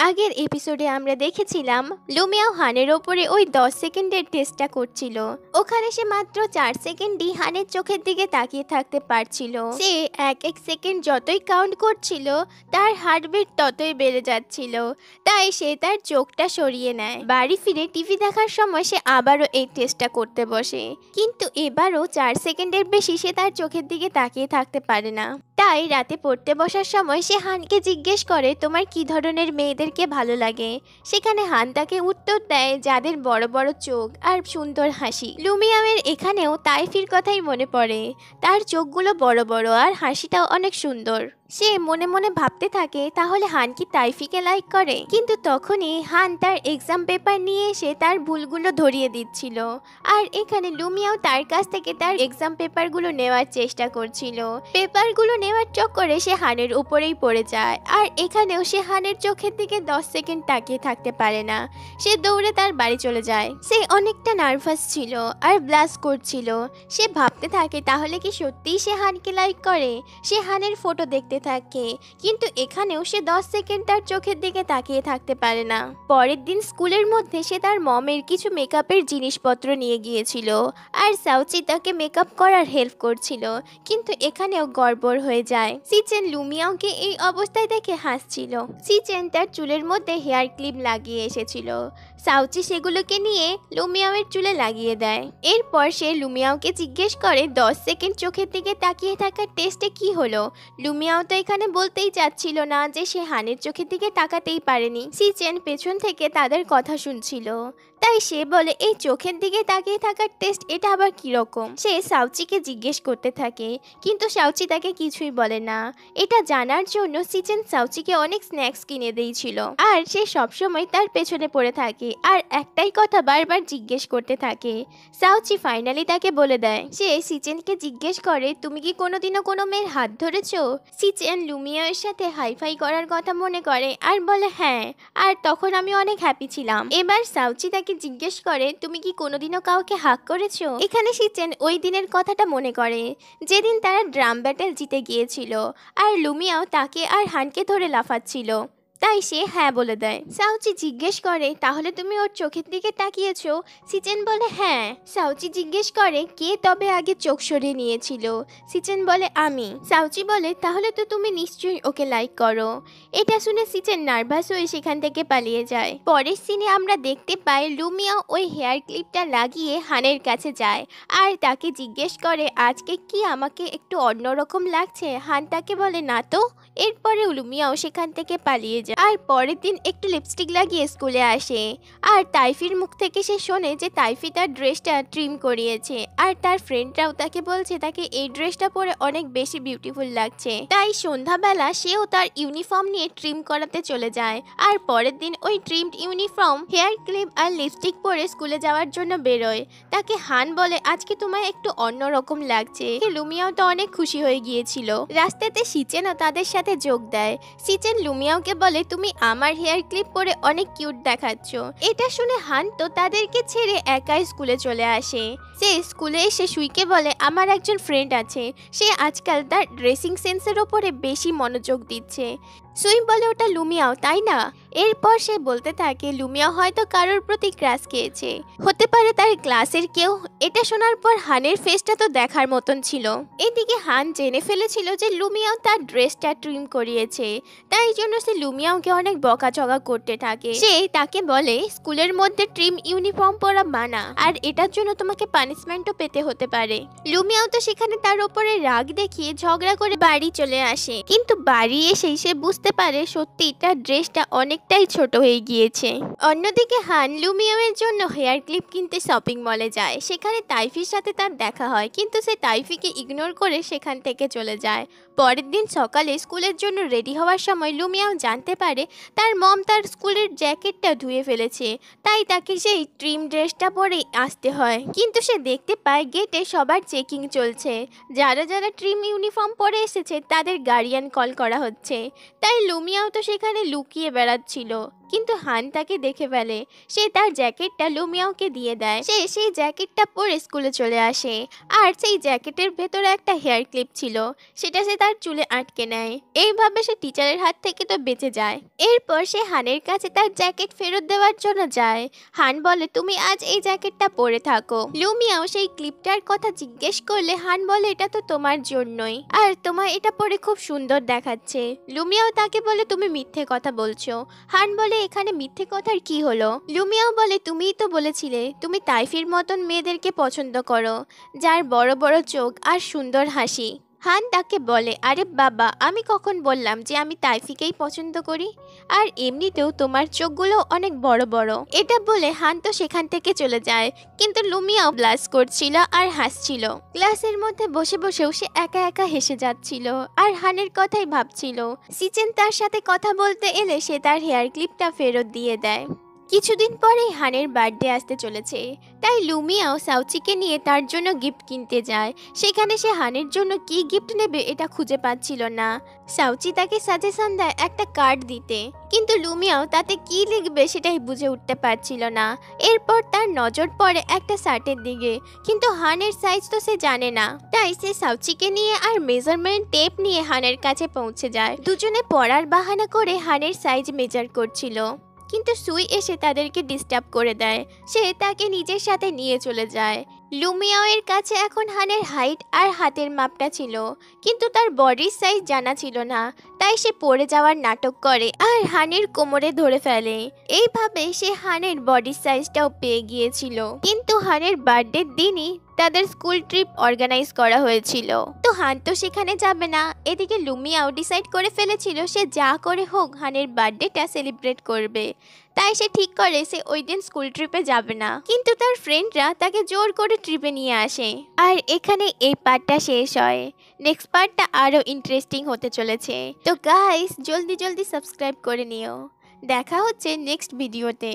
আগের এপিসোডে আমরা দেখেছিলাম লুমিয়াও হানের ওপরে ওই 10 সেকেন্ডের টেস্টটা করছিল। ওখানে সে মাত্র 4 সেকেন্ডই হানের চোখের দিকে তাকিয়ে থাকতে পারছিল। সে এক এক সেকেন্ড যতই কাউন্ট করছিল তার হার্টবিট ততই বেড়ে যাচ্ছিল, তাই সে তার চোখটা সরিয়ে নেয়। বাড়ি ফিরে টিভি দেখার সময় সে আবারও এই টেস্টটা করতে বসে, কিন্তু এবারও 4 সেকেন্ডের বেশি সে তার চোখের দিকে তাকিয়ে থাকতে পারে না। তাই রাতে পড়তে বসার সময় সে হানকে জিজ্ঞেস করে তোমার কি ধরনের মেয়েদেরকে ভালো লাগে। সেখানে হান তাকে উত্তর দেয় যাদের বড় বড় চোখ আর সুন্দর হাসি। লুমিয়ামের এখানেও তাইফির কথাই মনে পড়ে, তার চোখগুলো বড় বড় আর হাসিটাও অনেক সুন্দর। সে মনে মনে ভাবতে থাকে তাহলে হান কি তাইফিকে লাইক করে, কিন্তু তখনই হান তার এক্সাম পেপার নিয়ে এসে তার ভুলগুলো ধরিয়ে দিচ্ছিল, আর এখানে লুমিয়াও তার কাছ থেকে তার এক্সাম পেপারগুলো নেওয়ার চেষ্টা করছিল। পেপারগুলো নেওয়ার চক্করে সে হানের উপরেই পড়ে যায়, আর এখানেও সে হানের চোখের দিকে 10 সেকেন্ড তাকিয়ে থাকতে পারে না। সে দৌড়ে তার বাড়ি চলে যায়। সে অনেকটা নার্ভাস ছিল আর ব্লাশ করছিল। সে ভাবতে থাকে তাহলে কি সত্যিই সে হানকে লাইক করে। সে হানের ফটো দেখতে থাকে, কিন্তু এখানেও সে 10 সেকেন্ড তার চোখের দিকে তাকিয়ে থাকতে পারে না। পরের দিন স্কুলের মধ্যে সে তার মমের কিছু মেকআপের জিনিসপত্র নিয়ে গিয়েছিল, আর সাউচি তাকে মেকআপ করার হেল্প করছিল, কিন্তু এখানেও গড়বড় হয়ে যায়। সিচেন লুমিয়াওকে এই অবস্থায় দেখে হাসছিল। সিচেন তার চুলের মধ্যে হেয়ার ক্লিপ লাগিয়ে এসেছিল। সাউচি সেগুলোকে নিয়ে লুমিয়াওয়ের চুলে লাগিয়ে দেয়। এরপর সে লুমিয়াওকে জিজ্ঞেস করে 10 সেকেন্ড চোখের দিকে তাকিয়ে থাকার টেস্টে কি হলো। লুমিয়াও তো এখানে বলতেই চাচ্ছিল না যে সে হানের চোখের দিকে তাকাতেই পারেনি। সিচেন পেছন থেকে তাদের কথা শুনছিল, তাই সে বলে এই চোখের দিকে তাকিয়ে থাকার টেস্ট এটা আবার কিরকম। সে সাউচিকে জিজ্ঞেস করতে থাকে, কিন্তু সাউচি তাকে কিছুই বলে না। এটা জানার জন্য সিচেন সাউচিকে অনেক স্ন্যাক্স কিনে দিয়েছিল, আর সে সবসময় তার পেছনে পড়ে থাকে আর একটাই কথা বারবার জিজ্ঞেস করতে থাকে। সাউচি ফাইনালি তাকে বলে দেয়। সে সিচেনকে জিজ্ঞেস করে তুমি কি কোনোদিনও কোনো মেয়ের হাত ধরেছো। সিচেন লুমিয়াওয়ের সাথে হাইফাই করার কথা মনে করে আর বলে হ্যাঁ, আর তখন আমি অনেক হ্যাপি ছিলাম। এবার সাউচি তাকে জিজ্ঞেস করে তুমি কি কোনোদিনও কাউকে হাক করেছো। এখানে সিচেন ওই দিনের কথাটা মনে করে যেদিন তারা ড্রাম ব্যাটেল জিতে গিয়েছিল, আর লুমিয়াও তাকে আর হানকে ধরে লাফাচ্ছিল, তাই সে হ্যাঁ বলে দেয়। সাউচি জিজ্ঞেস করে তাহলে তুমি ওর চোখের দিকে তাকিয়েছো। সিচেন বলে হ্যাঁ। সাউচি জিজ্ঞেস করে কে তবে আগে চোখ সরিয়ে নিয়েছিল। সিচেন বলে আমি। সাউচি বলে তাহলে তো তুমি নিশ্চয়ই ওকে লাইক করো। এটা শুনে সিচেন নার্ভাস হয়ে সেখান থেকে পালিয়ে যায়। পরের সিনে আমরা দেখতে পাই লুমিয়াও ওই হেয়ার ক্লিপটা লাগিয়ে হানের কাছে যায় আর তাকে জিজ্ঞেস করে আজকে কি আমাকে একটু অন্যরকম লাগছে। হান তাকে বলে না তো। এরপরে লুমিয়াও সেখান থেকে পালিয়ে যায়, আর পরের দিন একটু লিপস্টিক লাগিয়ে স্কুলে আসে, আর তাইফির মুখ থেকে সে শোনে যে তাইফি তার ড্রেসটা ট্রিম করিয়েছে, আর তার ফ্রেন্ডরাও তাকে বলছে তাকে এই ড্রেসটা পরে অনেক বেশি বিউটিফুল লাগছে। তাই সন্ধ্যাবেলা সেও তার ইউনিফর্ম নিয়ে ট্রিম করাতে চলে যায়, আর পরের দিন ওই ট্রিমড ইউনিফর্ম, হেয়ার ক্লিপ আর লিপস্টিক পরে স্কুলে যাওয়ার জন্য বেরোয়। তাকে হান বলে আজকে তোমায় একটু অন্যরকম লাগছে। লুমিয়াও তো অনেক খুশি হয়ে গিয়েছিল। রাস্তাতে সিচেনও তাদের সাথে যোগ দেয়। সিচেন লুমিয়াওকে বলে তুমি আমার হেয়ার ক্লিপ পরে অনেক কিউট দেখাচ্ছ। এটা শুনে হান তো তাদেরকে ছেড়ে একাই স্কুলে চলে আসে। সে স্কুলে এসে সুইকে বলে আমার একজন ফ্রেন্ড আছে, সে আজকাল তার ড্রেসিং সেন্সের ওপরে বেশি মনোযোগ দিচ্ছে। সুই বলে ওটা লুমিয়াও তাই না। এরপর সে বলতে থাকে লুমিয়াও হয়তো কারোর প্রতি ক্রাশ খেয়েছে, হতে পারে তার ক্লাসের কেউ। এটা শোনার পর হানের ফেসটা তো দেখার মতন ছিল। এদিকে হান জেনে ফেলেছিল যে লুমিয়াও তার ড্রেসটা ট্রিম করিয়েছে, তাই জন্য সে লুমিয়াওকে অনেক বকাঝকা করতে থাকে। সে তাকে বলে স্কুলের মধ্যে ট্রিম ইউনিফর্ম পরা মানা, আর এটার জন্য তোমাকে পানিশমেন্টও পেতে হতে পারে। লুমিয়াও তো সেখানে তার উপরে রাগ দেখিয়ে ঝগড়া করে বাড়ি চলে আসে, কিন্তু বাড়ি এসেই সে বুঝতে পারে সত্যি তার ড্রেসটা অনেকটাই ছোট হয়ে গিয়েছে। অন্যদিকে হান লুমিয়াওয়ের জন্য হেয়ার ক্লিপ কিনতে শপিং মলে যায়। সেখানে তাইফির সাথে তার দেখা হয়, কিন্তু সে তাইফিকে ইগনোর করে সেখান থেকে চলে যায়। পরের দিন সকালে স্কুলের জন্য রেডি হওয়ার সময় লুমিয়াও জানতে পারে তার মম তার স্কুলের জ্যাকেটটা ধুয়ে ফেলেছে, তাই তাকে সেই ট্রিম ড্রেসটা পরে আসতে হয়। কিন্তু সে দেখতে পায় গেটে সবার চেকিং চলছে, যারা যারা ট্রিম ইউনিফর্ম পরে এসেছে তাদের গার্ডিয়ান কল করা হচ্ছে। তাই লুমিয়াও তো সেখানে লুকিয়ে বেড়াচ্ছিল। কিন্তু হান তাকে দেখে ফেলে। সে তার জ্যাকেটটা লুমিয়াওকে দিয়ে দেয়। সে সেই জ্যাকেটটা পরে স্কুলে চলে আসে। আর সেই জ্যাকেটের ভেতরে একটা হেয়ার ক্লিপ ছিল, সেটা সে তার চুলে আটকে নেয়। এইভাবে সে টিচারের হাত থেকে তো বেঁচে যায়। এরপর সে হানের কাছে তার জ্যাকেট ফেরত দেওয়ার জন্য যায়। হান বলে, তুমি আজ এই জ্যাকেটটা পরে থাকো। লুমিয়াও সেই ক্লিপটার কথা জিজ্ঞেস করলে হান বলে, এটা তো তোমার জন্যই, আর তোমার এটা পরে খুব সুন্দর দেখাচ্ছে। লুমিয়াও তাকে বলে, তুমি মিথ্যে কথা বলছো। হান বলে, এখানে মিথ্যে কথার কি হলো? লুমিয়াও বলে, তুমিই তো বলেছিলে তুমি তাইফির মতন মেয়েদেরকে পছন্দ করো, যার বড় বড় চোখ আর সুন্দর হাসি। হান তাকে বলে, আরে বাবা, আমি কখন বললাম যে আমি তাইফিকেই পছন্দ করি? আর এমনিতেও তোমার চোখগুলো অনেক বড় বড়। এটা বলে হান তো সেখান থেকে চলে যায়। কিন্তু লুমিয়াও ব্লাশ করছিল আর হাসছিল। ক্লাসের মধ্যে বসে বসেও সে একা একা হেসে যাচ্ছিল আর হানের কথাই ভাবছিল। সিচেন তার সাথে কথা বলতে এলে সে তার হেয়ার ক্লিপটা ফেরত দিয়ে দেয়। কিছুদিন পরেই হানের বার্থডে আসতে চলেছে, তাই লুমিয়াও সাউচিকে নিয়ে তার জন্য গিফট কিনতে যায়। সেখানে সে হানের জন্য কি গিফট নেবে এটা খুঁজে পাচ্ছিল না। সাউচি তাকে সাজেশন দেয় একটা কার্ড দিতে, কিন্তু লুমিয়াও তাতে কি লিখবে সেটাই বুঝে উঠতে পারছিল না। এরপর তার নজর পড়ে একটা শার্টের দিকে, কিন্তু হানের সাইজ তো সে জানে না। তাই সে সাউচিকে নিয়ে আর মেজারমেন্ট টেপ নিয়ে হানের কাছে পৌঁছে যায়। দুজনে পড়ার বাহানা করে হানের সাইজ মেজার করছিল, কিন্তু সুই এসে তাদেরকে ডিস্টার্ব করে দেয়। সে তাকে নিজের সাথে নিয়ে চলে যায়। লুমিয়াও এর কাছে এখন হানের হাইট আর হাতের মাপটা ছিল, কিন্তু তার বডির সাইজ জানা ছিল না। তাই সে পড়ে যাওয়ার নাটক করে আর হানের কোমরে ধরে ফেলে। এইভাবে সে হানের বডির সাইজটাও পেয়ে গিয়েছিল। কিন্তু হানের বার্থডের দিনই তাদের স্কুল ট্রিপ অর্গানাইজ করা হয়েছিল, তো হান তো সেখানে যাবে না। এদিকে লুমিয়াও ডিসাইড করে ফেলেছিল সে যা করে হোক হানের বার্থডেটা সেলিব্রেট করবে। তাই সে ঠিক করে সে ওই দিন স্কুল ট্রিপে যাবে না, কিন্তু তার ফ্রেন্ডরা তাকে জোর করে ট্রিপে নিয়ে আসে। আর এখানে এই পার্টটা শেষ হয়। নেক্সট পার্টটা আরো ইন্টারেস্টিং হতে চলেছে। তো গাইস, জলদি জলদি সাবস্ক্রাইব করে নিও। দেখা হচ্ছে নেক্সট ভিডিওতে।